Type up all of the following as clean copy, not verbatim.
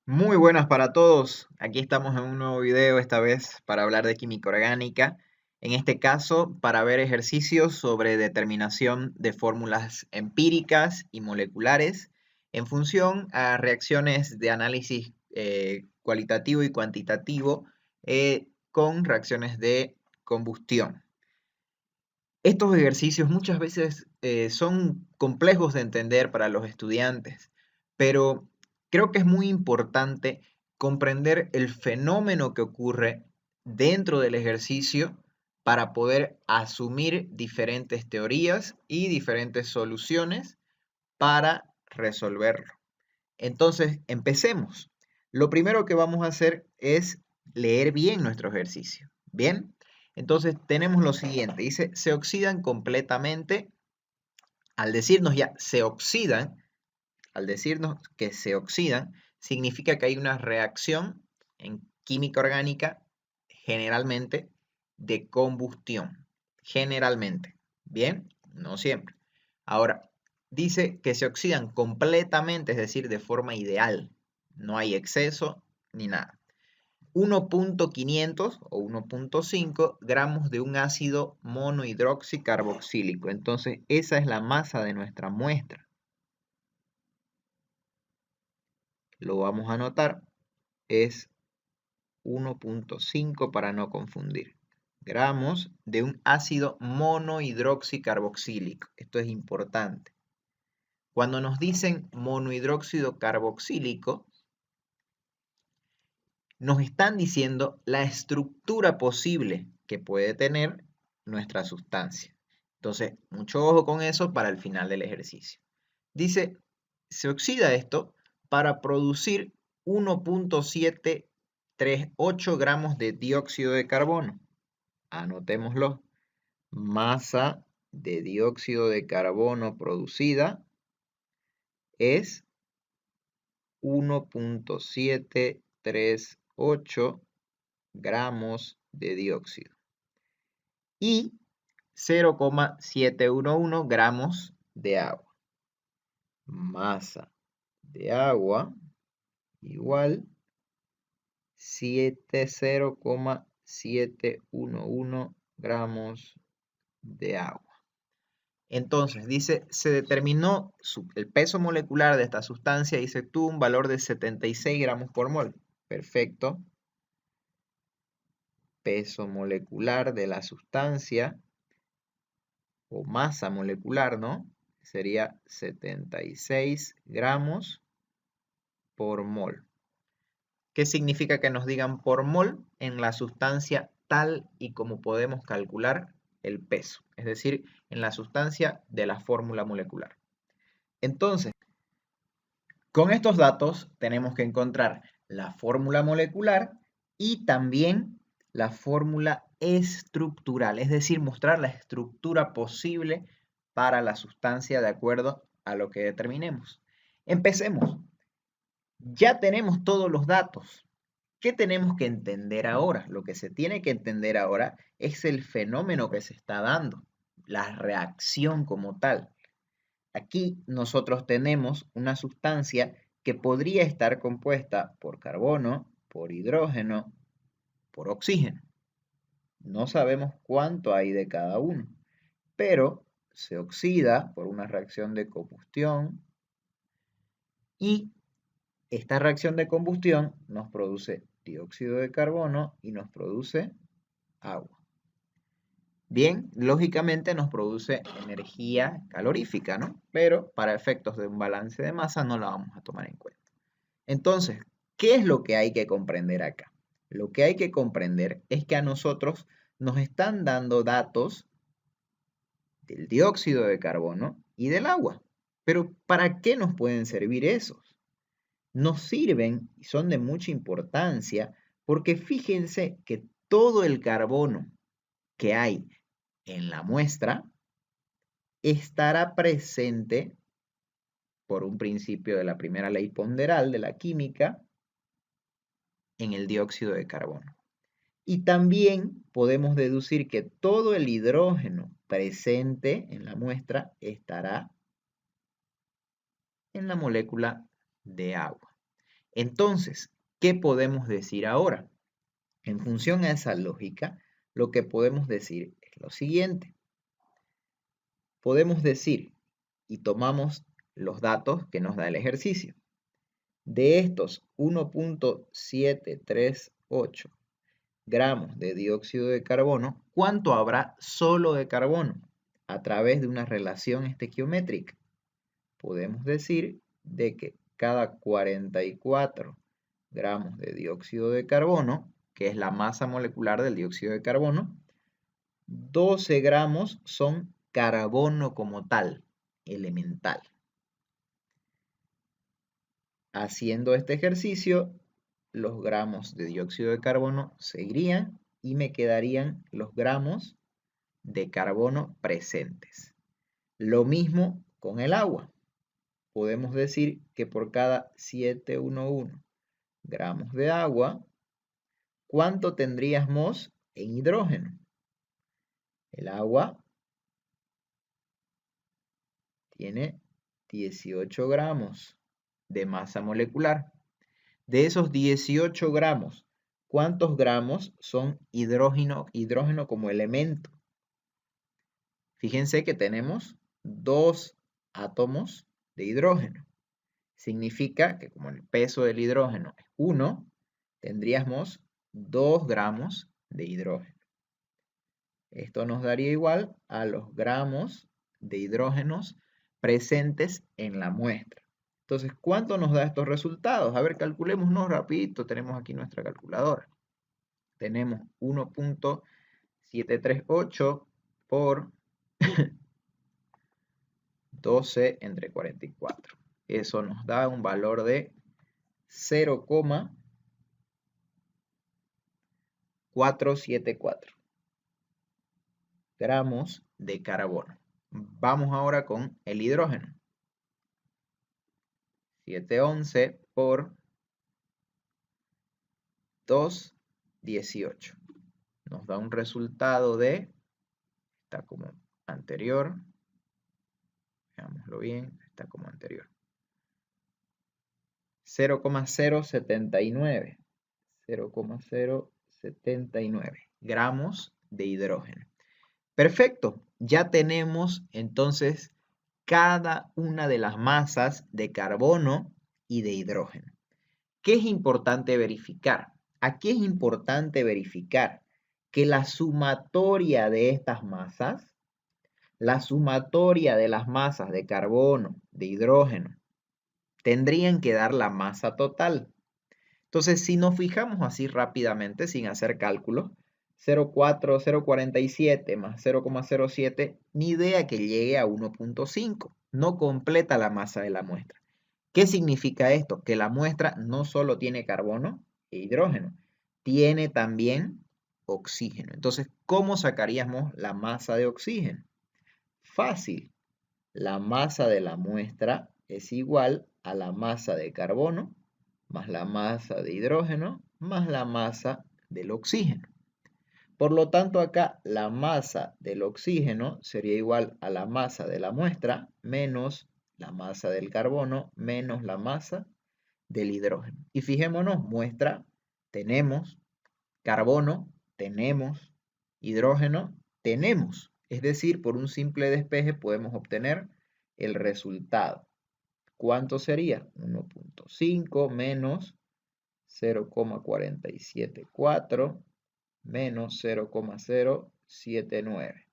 Muy buenas para todos. Aquí estamos en un nuevo video, esta vez para hablar de química orgánica. En este caso, para ver ejercicios sobre determinación de fórmulas empíricas y moleculares en función a reacciones de análisis cualitativo y cuantitativo con reacciones de combustión. Estos ejercicios muchas veces son complejos de entender para los estudiantes, pero creo que es muy importante comprender el fenómeno que ocurre dentro del ejercicio para poder asumir diferentes teorías y diferentes soluciones para resolverlo. Entonces, empecemos. Lo primero que vamos a hacer es leer bien nuestro ejercicio. Bien, entonces tenemos lo siguiente. Dice, se oxidan completamente. Al decirnos ya se oxidan, al decirnos que se oxidan, significa que hay una reacción en química orgánica generalmente de combustión. Generalmente. Bien, no siempre. Ahora, dice que se oxidan completamente, es decir, de forma ideal. No hay exceso ni nada. 1.500 o 1.5 gramos de un ácido monohidroxicarboxílico. Entonces, esa es la masa de nuestra muestra. Lo vamos a anotar. Es 1.5 para no confundir. Gramos de un ácido monohidroxicarboxílico. Esto es importante. Cuando nos dicen monohidróxido carboxílico, nos están diciendo la estructura posible que puede tener nuestra sustancia. Entonces, mucho ojo con eso para el final del ejercicio. Dice, se oxida esto para producir 1.738 gramos de dióxido de carbono. Anotémoslo. Masa de dióxido de carbono producida es 1.738 gramos de dióxido y 0,711 gramos de agua. Masa de agua igual 0,711 gramos de agua. Entonces, dice, se determinó el peso molecular de esta sustancia y se tuvo un valor de 76 gramos por mol. Perfecto. Peso molecular de la sustancia o masa molecular, ¿no? Sería 76 gramos por mol. ¿Qué significa que nos digan por mol en la sustancia tal y como podemos calcular el peso? Es decir, en la sustancia de la fórmula molecular. Entonces, con estos datos tenemos que encontrar la fórmula molecular y también la fórmula estructural, es decir, mostrar la estructura posible para la sustancia de acuerdo a lo que determinemos. Empecemos. Ya tenemos todos los datos. ¿Qué tenemos que entender ahora? Lo que se tiene que entender ahora es el fenómeno que se está dando, la reacción como tal. Aquí nosotros tenemos una sustancia que podría estar compuesta por carbono, por hidrógeno, por oxígeno. No sabemos cuánto hay de cada uno, pero se oxida por una reacción de combustión y esta reacción de combustión nos produce dióxido de carbono y nos produce agua. Bien, lógicamente nos produce energía calorífica, ¿no? Pero para efectos de un balance de masa no la vamos a tomar en cuenta. Entonces, ¿qué es lo que hay que comprender acá? Lo que hay que comprender es que a nosotros nos están dando datos del dióxido de carbono y del agua. Pero ¿para qué nos pueden servir esos? Nos sirven y son de mucha importancia porque fíjense que todo el carbono que hay en la muestra estará presente por un principio de la primera ley ponderal de la química en el dióxido de carbono. Y también podemos deducir que todo el hidrógeno presente en la muestra estará en la molécula de agua. Entonces, ¿qué podemos decir ahora? En función a esa lógica, lo que podemos decir es lo siguiente. Podemos decir, y tomamos los datos que nos da el ejercicio. De estos 1.738 gramos de dióxido de carbono, ¿cuánto habrá solo de carbono? A través de una relación estequiométrica. Podemos decir de que cada 44 gramos de dióxido de carbono, que es la masa molecular del dióxido de carbono, 12 gramos son carbono como tal, elemental. Haciendo este ejercicio, los gramos de dióxido de carbono se irían y me quedarían los gramos de carbono presentes. Lo mismo con el agua. Podemos decir que por cada 711 gramos de agua, ¿cuánto tendríamos en hidrógeno? El agua tiene 18 gramos de masa molecular. De esos 18 gramos, ¿cuántos gramos son hidrógeno como elemento? Fíjense que tenemos 2 átomos de hidrógeno. Significa que como el peso del hidrógeno es 1, tendríamos 2 gramos de hidrógeno. Esto nos daría igual a los gramos de hidrógenos presentes en la muestra. Entonces, ¿cuánto nos da estos resultados? A ver, calculémonos rapidito. Tenemos aquí nuestra calculadora. Tenemos 1.738 por 12 entre 44. Eso nos da un valor de 0,474 gramos de carbono. Vamos ahora con el hidrógeno. 711 por 218. Nos da un resultado de, está como anterior, veámoslo bien, está como anterior. 0,079. 0,079 gramos de hidrógeno. Perfecto, ya tenemos entonces cada una de las masas de carbono y de hidrógeno. ¿Qué es importante verificar? Aquí es importante verificar que la sumatoria de estas masas, la sumatoria de las masas de carbono, de hidrógeno, tendrían que dar la masa total. Entonces, si nos fijamos así rápidamente, sin hacer cálculos, 0,47 más 0,07, ni idea que llegue a 1,5. No completa la masa de la muestra. ¿Qué significa esto? Que la muestra no solo tiene carbono e hidrógeno, tiene también oxígeno. Entonces, ¿cómo sacaríamos la masa de oxígeno? Fácil. La masa de la muestra es igual a la masa de carbono más la masa de hidrógeno más la masa del oxígeno. Por lo tanto, acá la masa del oxígeno sería igual a la masa de la muestra menos la masa del carbono menos la masa del hidrógeno. Y fijémonos, muestra tenemos, carbono tenemos, hidrógeno tenemos. Es decir, por un simple despeje podemos obtener el resultado. ¿Cuánto sería? 1,5 menos 0,474 menos 0,079.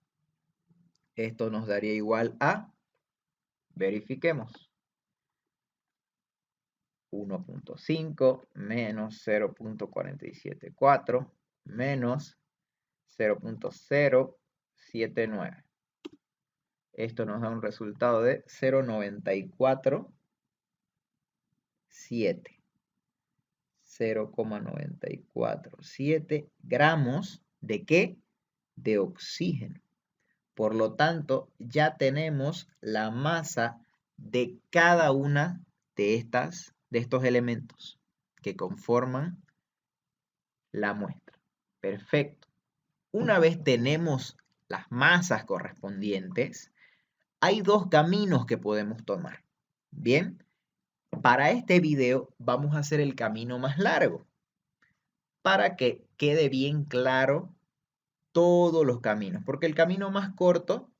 Esto nos daría igual a, verifiquemos, 1,5 menos 0,474 menos 0,079. Esto nos da un resultado de 0,947. 0,947 gramos ¿de qué? De oxígeno. Por lo tanto, ya tenemos la masa de cada una de estos elementos que conforman la muestra. Perfecto. Una vez tenemos las masas correspondientes, hay dos caminos que podemos tomar. Bien, Para este video vamos a hacer el camino más largo para que quede bien claro todos los caminos, porque el camino más corto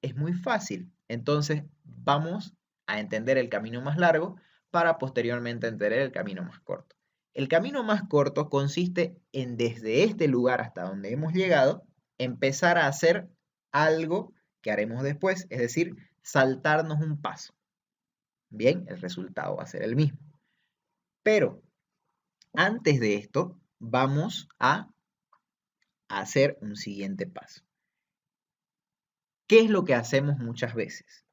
es muy fácil. Entonces vamos a entender el camino más largo para posteriormente entender el camino más corto. El camino más corto consiste en desde este lugar hasta donde hemos llegado, empezar a hacer algo que haremos después, es decir, saltarnos un paso. Bien, el resultado va a ser el mismo. Pero antes de esto, vamos a hacer un siguiente paso. ¿Qué es lo que hacemos muchas veces?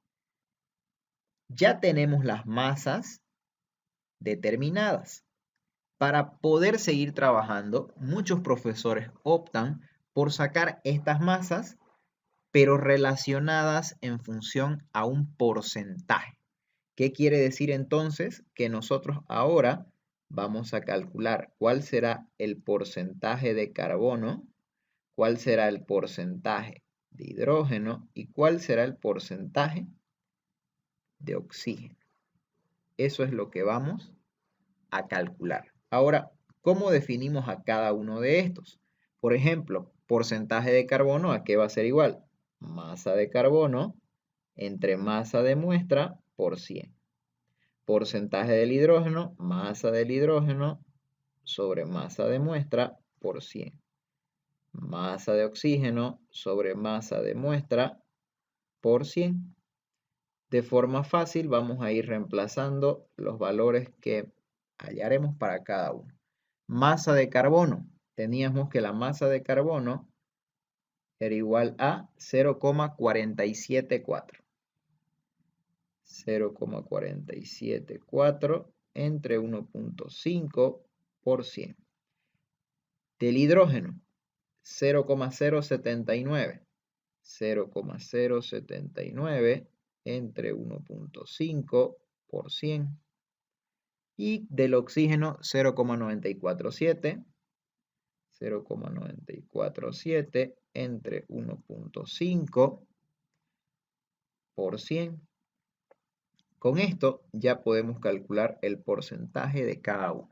Ya tenemos las masas determinadas. Para poder seguir trabajando, muchos profesores optan por sacar estas masas, pero relacionadas en función a un porcentaje. ¿Qué quiere decir entonces? Que nosotros ahora vamos a calcular cuál será el porcentaje de carbono, cuál será el porcentaje de hidrógeno y cuál será el porcentaje de oxígeno. Eso es lo que vamos a calcular. Ahora, ¿cómo definimos a cada uno de estos? Por ejemplo, porcentaje de carbono, ¿a qué va a ser igual? Masa de carbono entre masa de muestra por 100. Porcentaje del hidrógeno, masa del hidrógeno sobre masa de muestra por 100. Masa de oxígeno sobre masa de muestra por 100. De forma fácil vamos a ir reemplazando los valores que hallaremos para cada uno. Masa de carbono. Teníamos que la masa de carbono era igual a 0,474. 0,474 entre 1.5 por 100. Del hidrógeno, 0,079. 0,079 entre 1.5 por 100. Y del oxígeno 0,947. 0,947 entre 1.5 por 100. Con esto ya podemos calcular el porcentaje de cada uno.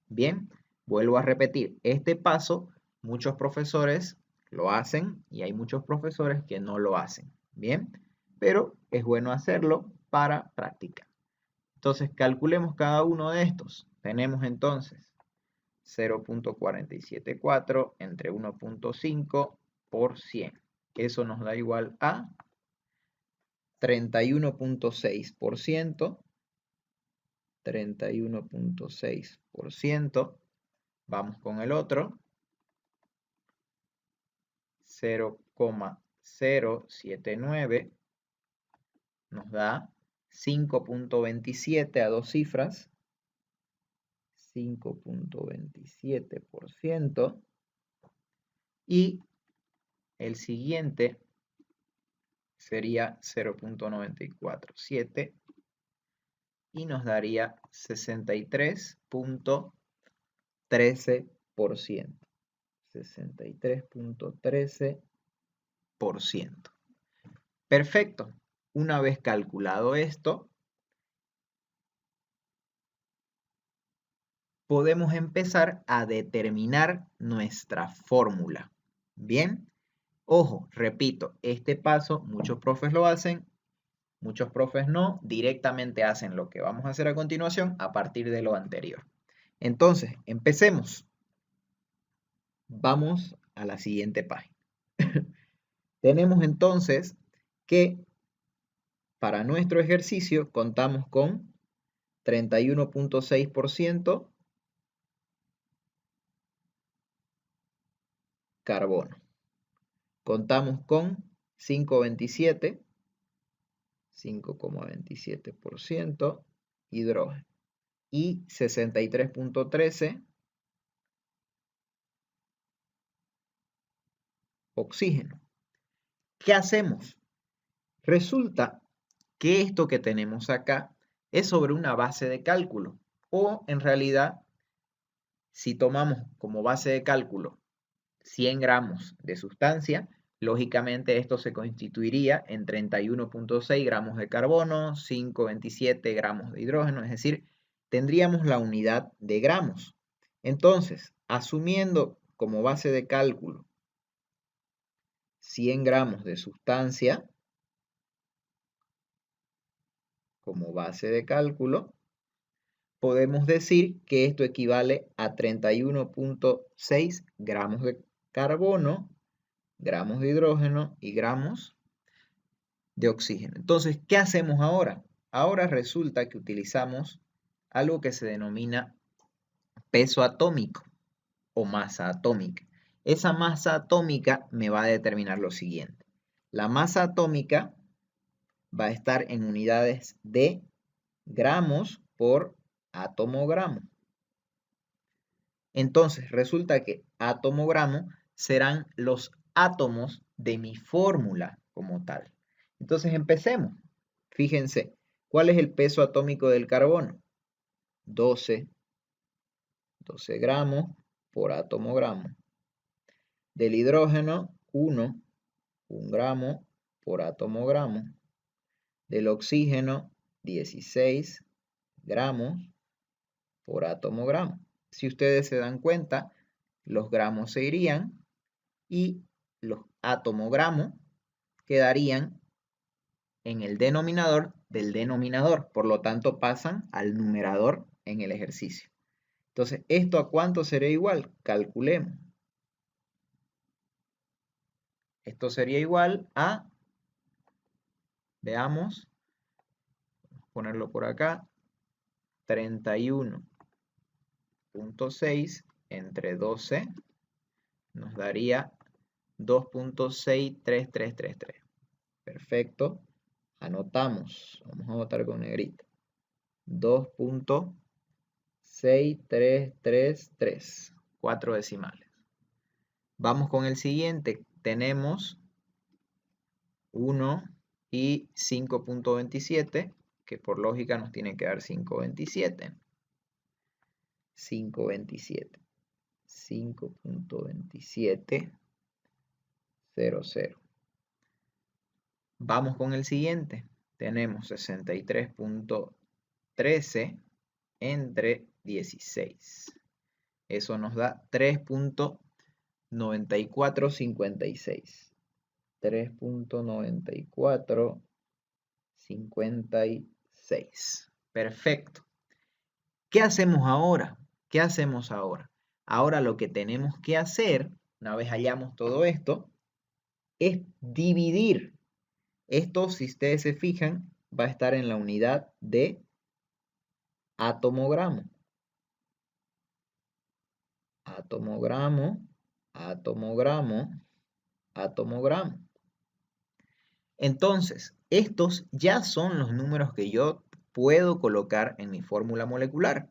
Bien, vuelvo a repetir, este paso muchos profesores lo hacen y hay muchos profesores que no lo hacen. Bien, pero es bueno hacerlo para practicar. Entonces calculemos cada uno de estos. Tenemos entonces 0,474 entre 1.5 por 100. Eso nos da igual a 31.6%. 31.6%. Vamos con el otro. 0,079 nos da 5.27 a dos cifras. 5.27%. Y el siguiente sería 0.947 y nos daría 63.13%. 63.13%. Perfecto. Una vez calculado esto, podemos empezar a determinar nuestra fórmula. Bien. Ojo, repito, este paso muchos profes lo hacen, muchos profes no, directamente hacen lo que vamos a hacer a continuación a partir de lo anterior. Entonces, empecemos. Vamos a la siguiente página. Tenemos entonces que para nuestro ejercicio contamos con 31.6% carbono. Contamos con 5,27% hidrógeno y 63.13 oxígeno. ¿Qué hacemos? Resulta que esto que tenemos acá es sobre una base de cálculo, o en realidad, si tomamos como base de cálculo 100 gramos de sustancia, Lógicamente esto se constituiría en 31.6 gramos de carbono, 5,27 gramos de hidrógeno, es decir, tendríamos la unidad de gramos. Entonces, asumiendo como base de cálculo 100 gramos de sustancia, como base de cálculo, podemos decir que esto equivale a 31.6 gramos de carbono, gramos de hidrógeno y gramos de oxígeno. Entonces, ¿qué hacemos ahora? Ahora resulta que utilizamos algo que se denomina peso atómico o masa atómica. Esa masa atómica me va a determinar lo siguiente. La masa atómica va a estar en unidades de gramos por átomo gramo. Entonces, resulta que átomo gramo serán los átomos de mi fórmula como tal. Entonces, empecemos. Fíjense, ¿cuál es el peso atómico del carbono? 12 gramos por átomo gramo. Del hidrógeno, 1 gramo por átomo gramo. Del oxígeno, 16 gramos por átomo gramo. Si ustedes se dan cuenta, los gramos se irían y los átomo gramo quedarían en el denominador del denominador. Por lo tanto, pasan al numerador en el ejercicio. Entonces, ¿esto a cuánto sería igual? Calculemos. Esto sería igual a, veamos, ponerlo por acá, 31.6 entre 12 nos daría 2.63333. Perfecto. Anotamos. Vamos a anotar con negrita. 2.6333. 4 decimales. Vamos con el siguiente. Tenemos 1 y 5.27, que por lógica nos tiene que dar 5.27. 5.27. 5.2700. Vamos con el siguiente. Tenemos 63.13 entre 16. Eso nos da 3.9456. 3.9456. Perfecto. ¿Qué hacemos ahora? ¿Qué hacemos ahora? Ahora lo que tenemos que hacer, una vez hallamos todo esto, es dividir. Esto, si ustedes se fijan, va a estar en la unidad de átomo gramo. Átomo gramo, átomo gramo, átomo gramo. Entonces, estos ya son los números que yo puedo colocar en mi fórmula molecular.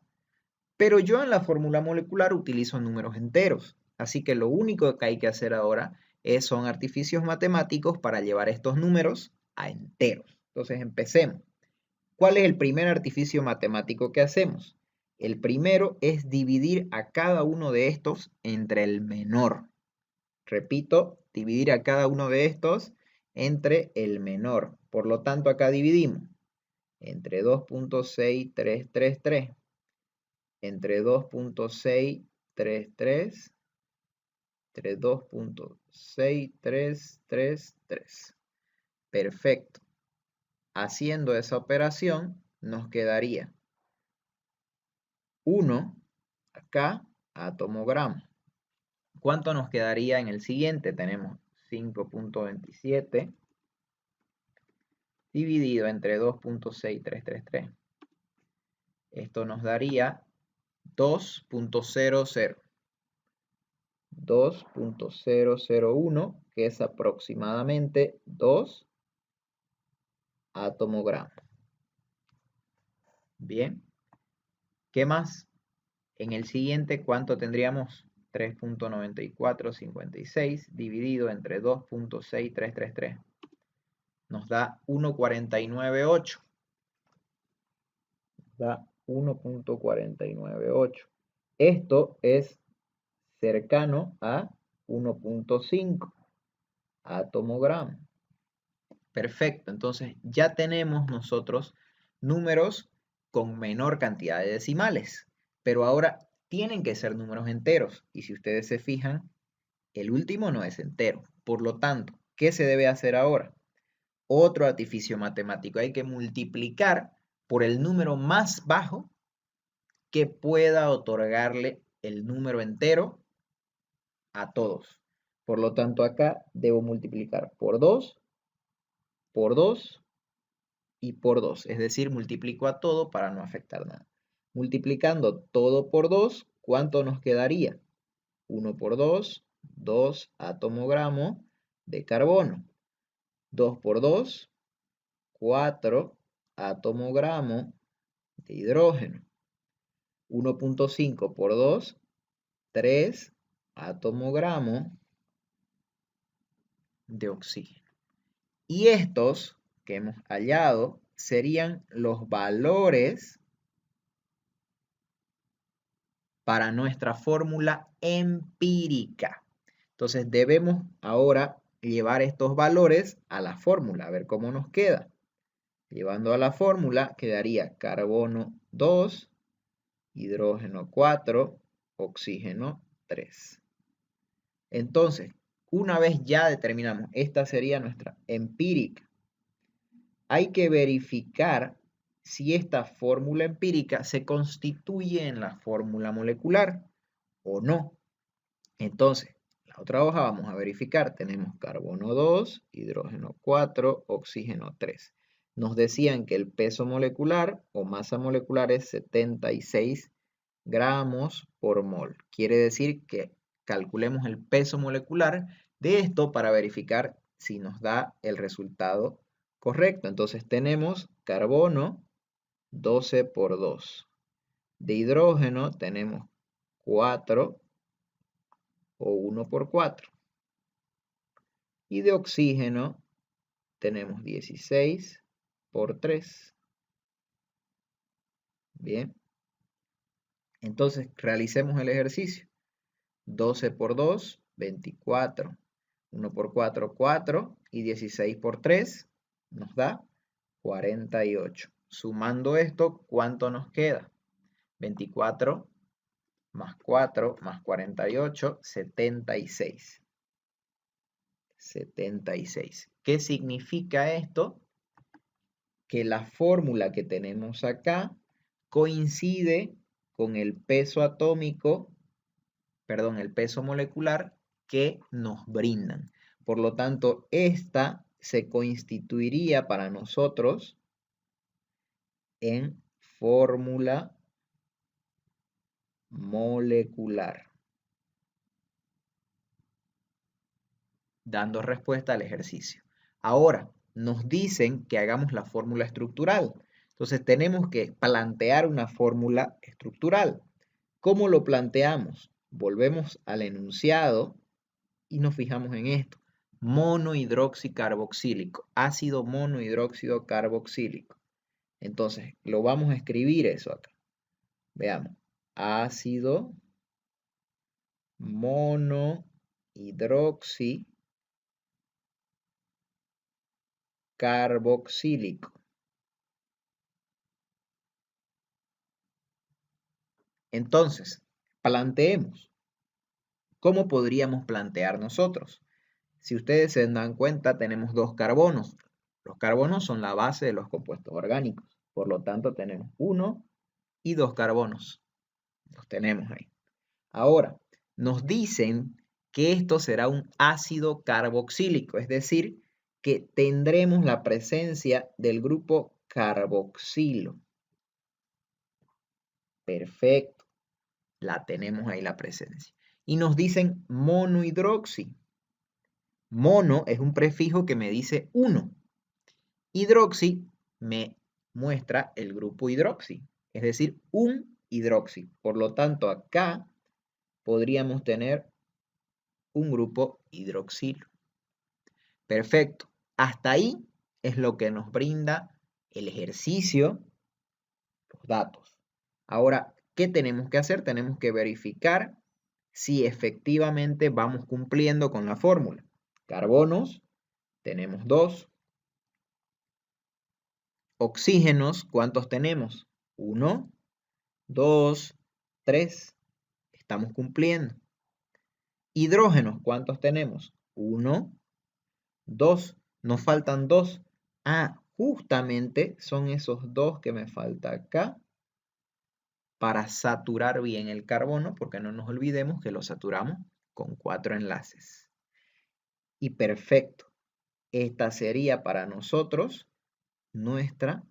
Pero yo en la fórmula molecular utilizo números enteros. Así que lo único que hay que hacer ahora son artificios matemáticos para llevar estos números a enteros. Entonces empecemos. ¿Cuál es el primer artificio matemático que hacemos? El primero es dividir a cada uno de estos entre el menor. Repito, dividir a cada uno de estos entre el menor. Por lo tanto, acá dividimos entre 2.6333, entre 2.633, entre 2.6333. Perfecto. Haciendo esa operación, nos quedaría 1 acá, átomo gramo. ¿Cuánto nos quedaría en el siguiente? Tenemos 5.27 dividido entre 2.6333. Esto nos daría 2.00. 2.001, que es aproximadamente 2 átomo gramo. Bien. ¿Qué más? En el siguiente, ¿cuánto tendríamos? 3.9456 dividido entre 2.6333. Nos da 1.498. Da 1.498. Esto es cercano a 1.5. átomo-gramo. Perfecto, entonces ya tenemos nosotros números con menor cantidad de decimales, pero ahora tienen que ser números enteros, y si ustedes se fijan, el último no es entero. Por lo tanto, ¿qué se debe hacer ahora? Otro artificio matemático, hay que multiplicar por el número más bajo que pueda otorgarle el número entero a todos. Por lo tanto, acá debo multiplicar por 2 y por 2. Es decir, multiplico a todo para no afectar nada. Multiplicando todo por 2, ¿cuánto nos quedaría? 1 por 2, 2 átomo-gramo de carbono. 2 por 2, 4 átomo-gramo de hidrógeno. 1.5 por 2, 3 átomo-gramo de oxígeno. Y estos que hemos hallado serían los valores para nuestra fórmula empírica. Entonces debemos ahora llevar estos valores a la fórmula, a ver cómo nos queda. Llevando a la fórmula quedaría carbono 2, hidrógeno 4, oxígeno 3. Entonces, una vez ya determinamos, esta sería nuestra empírica, hay que verificar si esta fórmula empírica se constituye en la fórmula molecular o no. Entonces, la otra hoja vamos a verificar. Tenemos carbono 2, hidrógeno 4, oxígeno 3. Nos decían que el peso molecular o masa molecular es 76 gramos por mol. Quiere decir que calculemos el peso molecular de esto para verificar si nos da el resultado correcto. Entonces tenemos carbono 12 por 2. De hidrógeno tenemos 4 o 1 por 4. Y de oxígeno tenemos 16 por 3. Bien. Entonces realicemos el ejercicio. 12 por 2, 24. 1 por 4, 4. Y 16 por 3 nos da 48. Sumando esto, ¿cuánto nos queda? 24 más 4 más 48, 76. 76. ¿Qué significa esto? Que la fórmula que tenemos acá coincide con el peso atómico, perdón, el peso molecular que nos brindan. Por lo tanto, esta se constituiría para nosotros en fórmula molecular, dando respuesta al ejercicio. Ahora, nos dicen que hagamos la fórmula estructural. Entonces tenemos que plantear una fórmula estructural. ¿Cómo lo planteamos? Volvemos al enunciado y nos fijamos en esto. Monohidroxicarboxílico, ácido monohidróxido carboxílico. Entonces, lo vamos a escribir eso acá. Veamos. Ácido monohidroxicarboxílico. Entonces, planteemos. ¿Cómo podríamos plantear nosotros? Si ustedes se dan cuenta, tenemos dos carbonos. Los carbonos son la base de los compuestos orgánicos. Por lo tanto, tenemos 1 y 2 carbonos. Los tenemos ahí. Ahora, nos dicen que esto será un ácido carboxílico, es decir, que tendremos la presencia del grupo carboxilo. Perfecto. La tenemos ahí la presencia. Y nos dicen monohidroxi. Mono es un prefijo que me dice 1. Hidroxi me muestra el grupo hidroxi, es decir, un hidroxi. Por lo tanto, acá podríamos tener un grupo hidroxilo. Perfecto. Hasta ahí es lo que nos brinda el ejercicio, los datos. Ahora, ¿qué tenemos que hacer? Tenemos que verificar si efectivamente vamos cumpliendo con la fórmula. Carbonos, tenemos 2. Oxígenos, ¿cuántos tenemos? 1, 2, 3. Estamos cumpliendo. Hidrógenos, ¿cuántos tenemos? 1, 2. Nos faltan 2. Ah, justamente son esos 2 que me falta acá para saturar bien el carbono, porque no nos olvidemos que lo saturamos con 4 enlaces. Y perfecto. Esta sería para nosotros nuestra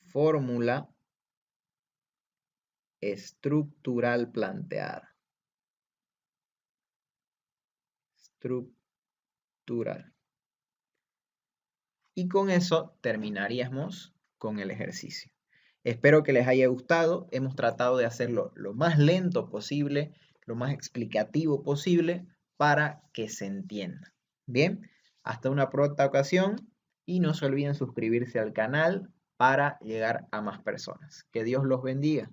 fórmula estructural planteada. Estructural. Y con eso terminaríamos con el ejercicio. Espero que les haya gustado. Hemos tratado de hacerlo lo más lento posible, lo más explicativo posible para que se entienda. Bien, hasta una pronta ocasión y no se olviden suscribirse al canal para llegar a más personas. Que Dios los bendiga.